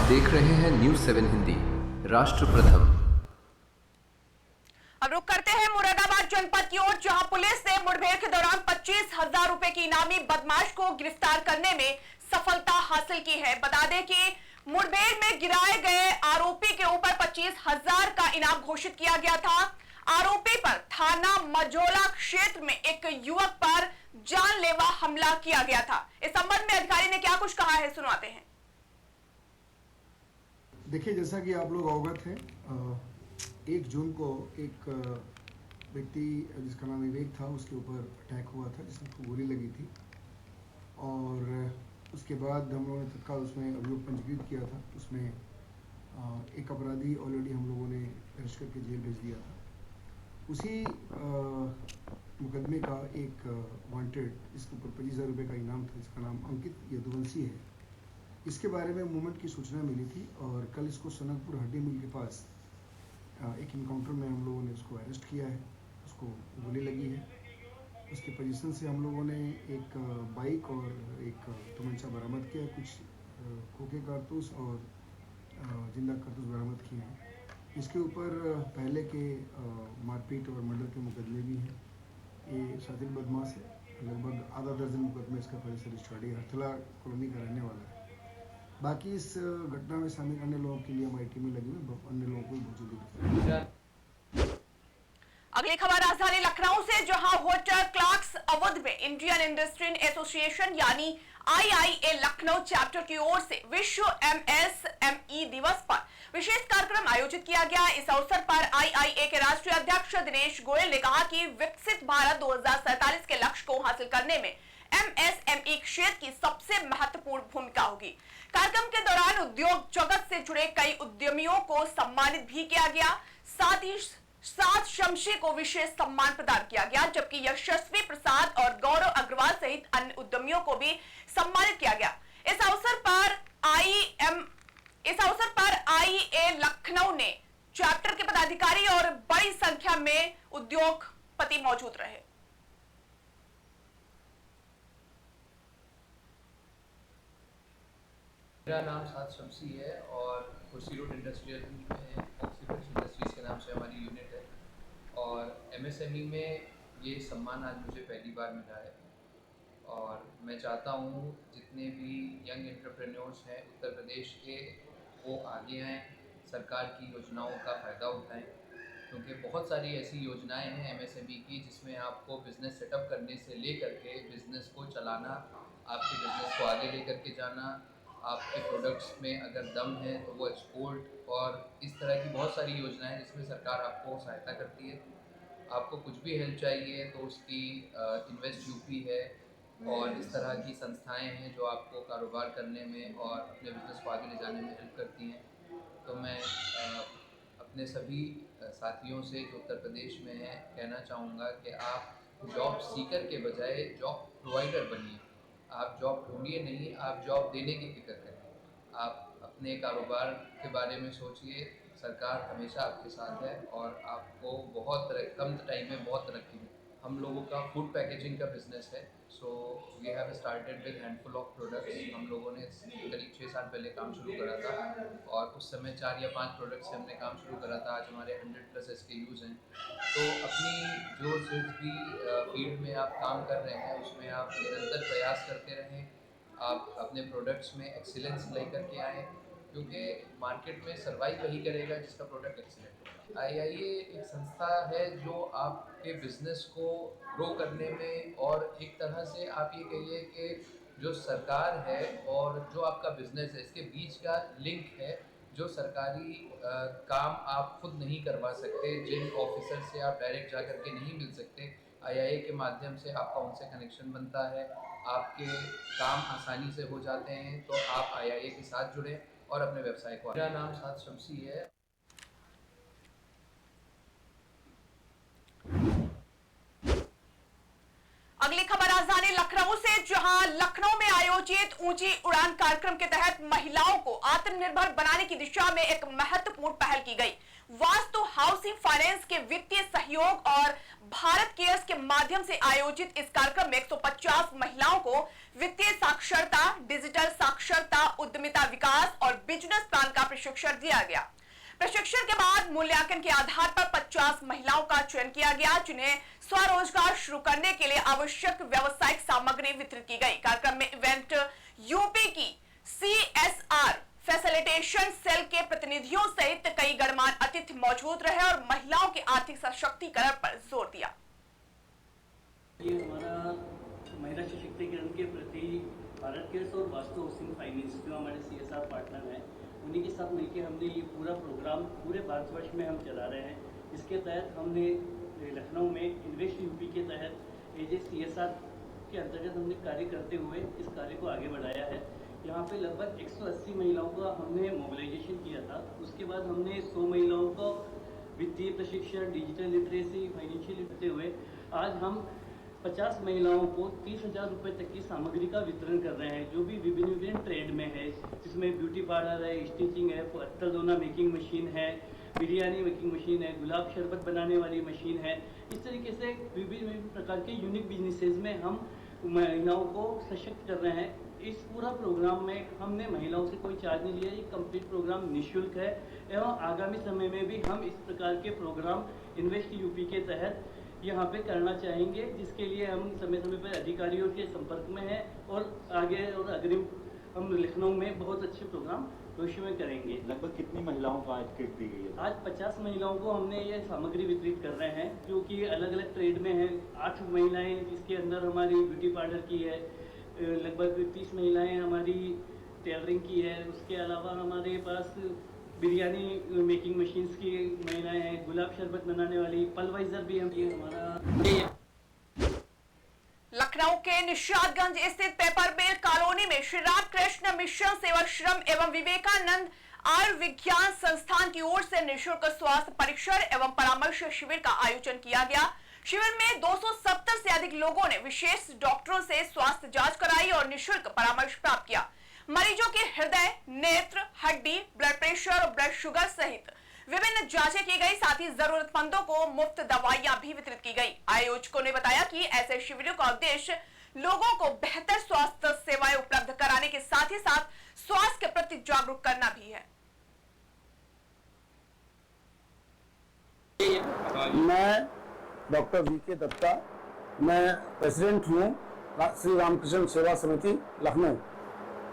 देख रहे हैं न्यूज़ 7 हिंदी। राष्ट्र प्रथम। अब रुक करते हैं मुरादाबाद जनपद की ओर, जहां पुलिस ने मुठभेड़ के दौरान 25,000 रुपए की इनामी बदमाश को गिरफ्तार करने में सफलता हासिल की है। बता दें कि मुठभेड़ में गिराए गए आरोपी के ऊपर 25,000 का इनाम घोषित किया गया था। आरोपी पर थाना मझौला क्षेत्र में एक युवक पर जानलेवा हमला किया गया था। इस संबंध में अधिकारी ने क्या कुछ कहा है, सुनवाते हैं। देखिए, जैसा कि आप लोग अवगत हैं, 1 जून को एक व्यक्ति जिसका नाम विवेक था, उसके ऊपर अटैक हुआ था जिसमें गोली लगी थी। और उसके बाद हम लोगों ने तत्काल उसमें अभियोग पंजीकृत किया था। उसमें एक अपराधी ऑलरेडी हम लोगों ने अरेस्ट करके जेल भेज दिया था। उसी मुकदमे का एक वांटेड, जिसके ऊपर 25,000 रुपये का इनाम था, जिसका नाम अंकित यदुवंशी है, इसके बारे में मूवमेंट की सूचना मिली थी और कल इसको सनकपुर हड्डी मिल के पास एक इनकाउंटर में हम लोगों ने उसको अरेस्ट किया है। उसको गोली लगी है। उसके पोजीशन से हम लोगों ने एक बाइक और एक तमंचा बरामद किया, कुछ खोखे कारतूस और जिंदा कारतूस बरामद किए हैं। इसके ऊपर पहले के मारपीट और मर्डर के मुकदमे भी हैं। ये शातिर बदमाश है। लगभग आधा दर्जन मुकदमे इसका पहले से रजिस्टर्ड है। हरथला कॉलोनी का रहने वाला है। बाकी इस घटना में शामिल अन्य लोगों के लिए हमारी टीमें लगी हुई, अन्य लोगों को मौजूद। अगली खबर राजधानी लखनऊ से, जहां होटल क्लार्क्स अवध में इंडियन इंडस्ट्रियल एसोसिएशन यानी IIA लखनऊ चैप्टर की ओर से विश्व MSME दिवस पर विशेष कार्यक्रम आयोजित किया गया। इस अवसर पर IIA के राष्ट्रीय अध्यक्ष दिनेश गोयल ने कहा कि विकसित भारत 2047 के लक्ष्य को हासिल करने में MSME क्षेत्र की सबसे महत्वपूर्ण भूमिका होगी। कार्यक्रम के दौरान उद्योग जगत से जुड़े कई उद्यमियों को सम्मानित भी किया गया। साथ ही 7 शमशी को विशेष सम्मान प्रदान किया गया, जबकि यशस्वी प्रसाद और गौरव अग्रवाल सहित अन्य उद्यमियों को भी सम्मानित किया गया। इस अवसर पर IIA लखनऊ ने चैप्टर के पदाधिकारी और बड़ी संख्या में उद्योगपति मौजूद रहे। मेरा नाम साद शमसी है और कुर्सी रोड इंडस्ट्रियल में ऑक्सीफिक्स इंडस्ट्रीज के नाम से हमारी यूनिट है। और MSME में ये सम्मान आज मुझे पहली बार मिला है। और मैं चाहता हूँ जितने भी यंग एंटरप्रेन्योर्स हैं उत्तर प्रदेश के, वो आगे आएँ, सरकार की योजनाओं का फ़ायदा उठाएँ, क्योंकि बहुत सारी ऐसी योजनाएं हैं MSME की जिसमें आपको बिज़नेस सेटअप करने से ले करके बिज़नेस को चलाना, आपके बिज़नेस को आगे ले करके जाना, आपके प्रोडक्ट्स में अगर दम है तो वो एक्सपोर्ट, और इस तरह की बहुत सारी योजनाएं जिसमें सरकार आपको सहायता करती है। आपको कुछ भी हेल्प चाहिए तो उसकी इन्वेस्ट यूपी है और इस तरह की संस्थाएं हैं जो आपको कारोबार करने में और अपने बिज़नेस को आगे ले जाने में हेल्प करती हैं। तो मैं अपने सभी साथियों से जो उत्तर प्रदेश में हैं कहना चाहूँगा कि आप जॉब सीकर के बजाय जॉब प्रोवाइडर बनिए। आप जॉब ढूंढिए नहीं, आप जॉब देने की फिक्र करें। आप अपने कारोबार के बारे में सोचिए, सरकार हमेशा आपके साथ है और आपको कम टाइम में बहुत तरक्की मिलेगी। हम लोगों का फूड पैकेजिंग का बिजनेस है। So we have started with handful of products. हम लोगों ने करीब 6 साल पहले काम शुरू करा था और उस समय 4 या 5 प्रोडक्ट्स से हमने काम शुरू करा था। आज हमारे 100+ SKUs हैं। तो अपनी जो जिस भी फील्ड में आप काम कर रहे हैं उसमें आप निरंतर प्रयास करते रहें। आप अपने प्रोडक्ट्स में एक्सीलेंस ले करके आएँ, क्योंकि मार्केट में सर्वाइव वही करेगा जिसका प्रोडक्ट एक्सीलेंट होगा। IIA एक संस्था है जो आपके बिजनेस को ग्रो करने में, और एक तरह से आप ये कहिए कि जो सरकार है और जो आपका बिजनेस है, इसके बीच का लिंक है। जो सरकारी काम आप खुद नहीं करवा सकते, जिन ऑफिसर से आप डायरेक्ट जा कर के नहीं मिल सकते, IIA के माध्यम से आपका उनसे कनेक्शन बनता है, आपके काम आसानी से हो जाते हैं। तो आप IIA के साथ जुड़ें और अपने व्यवसाय को। मेरा नाम साद शमसी है। अगली खबर राजधानी लखनऊ से, जहां लखनऊ में आयोजित ऊंची उड़ान कार्यक्रम के तहत महिलाओं को आत्मनिर्भर बनाने की दिशा में एक महत्वपूर्ण पहल की गई। वास्तु हाउसिंग फाइनेंस के वित्तीय सहयोग और भारत केयर्स के माध्यम से आयोजित इस कार्यक्रम में 150 महिलाओं को वित्तीय साक्षरता, डिजिटल साक्षरता, उद्यमिता विकास और बिजनेस प्लान का प्रशिक्षण दिया गया। प्रशिक्षण के बाद मूल्यांकन के आधार पर 50 महिलाओं का चयन किया गया, जिन्हें स्वरोजगार शुरू करने के लिए आवश्यक व्यावसायिक सामग्री वितरित की गई। कार्यक्रम में इवेंट यूपी की CSR फैसिलिटेशन सेल के प्रतिनिधियों सहित कई गणमान्य अतिथि मौजूद रहे और महिलाओं के आर्थिक सशक्तिकरण पर जोर दिया। ये हमारा महिला सशक्तिकरण के प्रति भारत गैस और वास्तु हाउसिंग फाइनेंस जो हमारे CSR पार्टनर हैं, उन्हीं के साथ मिलकर हमने ये पूरा प्रोग्राम पूरे भारतवर्ष में हम चला रहे हैं। इसके तहत हमने लखनऊ में इन्वेस्ट यूपी के तहत एज CSR के अंतर्गत हमने कार्य करते हुए इस कार्य को आगे बढ़ाया है। यहाँ पे लगभग 180 महिलाओं का हमने मोबिलाइजेशन किया था। उसके बाद हमने 100 महिलाओं को वित्तीय प्रशिक्षण, डिजिटल लिटरेसी, फाइनेंशियल करते हुए आज हम 50 महिलाओं को 30,000 रुपये तक की सामग्री का वितरण कर रहे हैं, जो भी विभिन्न ट्रेड में है, जिसमें ब्यूटी पार्लर है, स्टिचिंग है, अत्तर दोना मेकिंग मशीन है, बिरयानी मेकिंग मशीन है, गुलाब शरबत बनाने वाली मशीन है। इस तरीके से विभिन्न प्रकार के यूनिक बिजनेसेस में हम महिलाओं को सशक्त कर रहे हैं। इस पूरा प्रोग्राम में हमने महिलाओं से कोई चार्ज नहीं लिया। ये कंप्लीट प्रोग्राम निःशुल्क है एवं आगामी समय में भी हम इस प्रकार के प्रोग्राम इन्वेस्ट यूपी के तहत यहाँ पे करना चाहेंगे, जिसके लिए हम समय समय पर अधिकारियों के संपर्क में हैं और आगे और अग्रिम हम लखनऊ में बहुत अच्छे प्रोग्राम भविष्य में करेंगे। लगभग कितनी महिलाओं को आज किट दी गई है? आज 50 महिलाओं को हमने ये सामग्री वितरित कर रहे हैं, जो कि अलग अलग ट्रेड में हैं। 8 महिलाएं जिसके अंदर हमारी ब्यूटी पार्लर की है, लगभग 30 महिलाएं हमारी टेलरिंग की है। उसके अलावा हमारे पास बिरयानी मेकिंग मशीन्स की महिलाएं हैं, गुलाब शरबत बनाने वाली, पलवाइजर भी हम ये हमारा। लखनऊ के निशादगंज स्थित पेपर मिल कॉलोनी में श्री रामकृष्ण मिशन सेवाश्रम एवं विवेकानंद आयुर्विज्ञान संस्थान की ओर से निःशुल्क स्वास्थ्य परीक्षण एवं परामर्श शिविर का आयोजन किया गया। शिविर में 270 से अधिक लोगों ने विशेष डॉक्टरों से स्वास्थ्य जांच कराई और निःशुल्क परामर्श प्राप्त किया। मरीजों के हृदय, नेत्र, हड्डी, ब्लड प्रेशर और ब्लड शुगर सहित विभिन्न जांचें की गई। साथ ही जरूरतमंदों को मुफ्त दवाइयां भी वितरित की गई। आयोजकों ने बताया कि ऐसे शिविरों का उद्देश्य लोगों को बेहतर स्वास्थ्य सेवाएं उपलब्ध कराने के साथ ही साथ स्वास्थ्य के प्रति जागरूक करना भी है। मैं डॉक्टर VK दत्ता, मैं प्रेसिडेंट हूँ श्री रामकृष्ण सेवा समिति लखनऊ।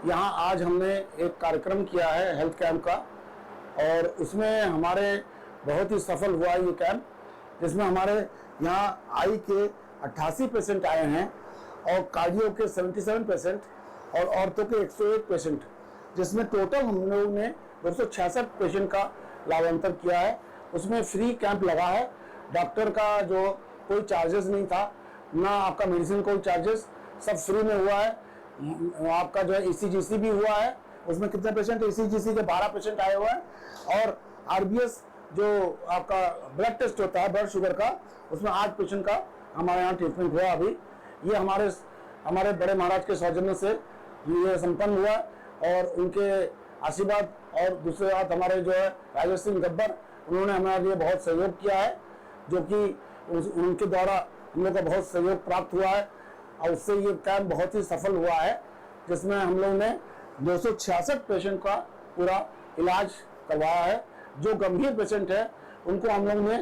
यहाँ आज हमने एक कार्यक्रम किया है हेल्थ कैंप का, और उसमें हमारे बहुत ही सफल हुआ ये कैंप, जिसमें हमारे यहाँ आई के 88 पेशेंट आए हैं और कार्डियो के 77% और औरतों के 101 पेशेंट, जिसमें टोटल हम लोगों ने 266 पेशेंट का लाभांतर किया है। उसमें फ्री कैंप लगा है, डॉक्टर का जो कोई चार्जेस नहीं था, ना आपका मेडिसिन कोई चार्जेस, सब फ्री में हुआ है। आपका जो है ECGC भी हुआ है, उसमें कितने पेशेंट ECGC के 12 पेशेंट आए हुए हैं, और RBS जो आपका ब्लड टेस्ट होता है ब्लड शुगर का, उसमें 8 पेशेंट का हमारे यहाँ ट्रीटमेंट हुआ अभी। ये हमारे बड़े महाराज के सौजन्य से ये संपन्न हुआ, और उनके आशीर्वाद, और दूसरी बात हमारे जो है राजेश सिंह गब्बर, उन्होंने हमारे लिए बहुत सहयोग किया है, जो कि उनके द्वारा हम लोग का बहुत सहयोग प्राप्त हुआ है, और उससे ये कैंप बहुत ही सफल हुआ है, जिसमें हम लोग ने 266 पेशेंट का पूरा इलाज करवाया है। जो गंभीर पेशेंट है उनको हम लोग ने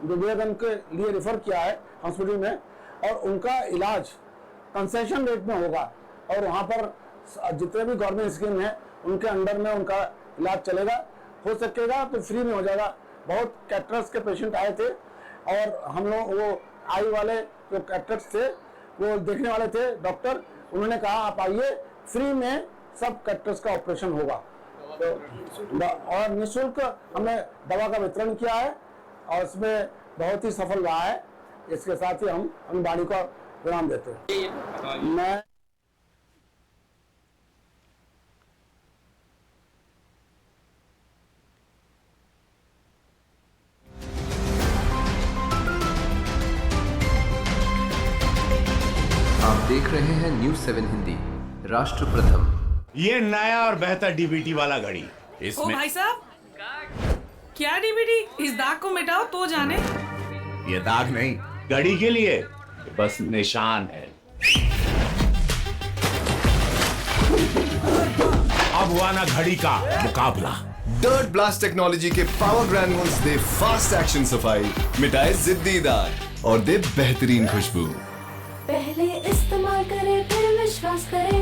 विवेकानंद के लिए रेफर किया है हॉस्पिटल में, और उनका इलाज कंसेशन रेट में होगा, और वहाँ पर जितने भी गवर्नमेंट स्कीम है उनके अंडर में उनका इलाज चलेगा। हो सकेगा तो फ्री में हो जाएगा। बहुत कैटरस के पेशेंट आए थे, और हम लोग वो आई वाले जो कैटरस थे वो देखने वाले थे डॉक्टर, उन्होंने कहा आप आइए, फ्री में सब कैटरस का ऑपरेशन होगा। तो और निःशुल्क हमने दवा का वितरण किया है, और इसमें बहुत ही सफल रहा है। इसके साथ ही हम वाणी का विराम देते हैं। मैं आप देख रहे हैं न्यूज़ 7 हिंदी, राष्ट्र प्रथम। ये नया और बेहतर डीबीटी वाला घड़ी, ओ इसमें भाई साहब, क्या डीबीटी? इस दाग को मिटाओ तो जाने। ये दाग नहीं, घड़ी के लिए बस निशान है। हुआ ना घड़ी का मुकाबला। डर्ट ब्लास्ट टेक्नोलॉजी के पावर ग्रैन्यूल्स दे फास्ट एक्शन सफाई, मिटाए जिद्दी दाग और दे बेहतरीन खुशबू। पहले इस्तेमाल करें फिर विश्वास करें।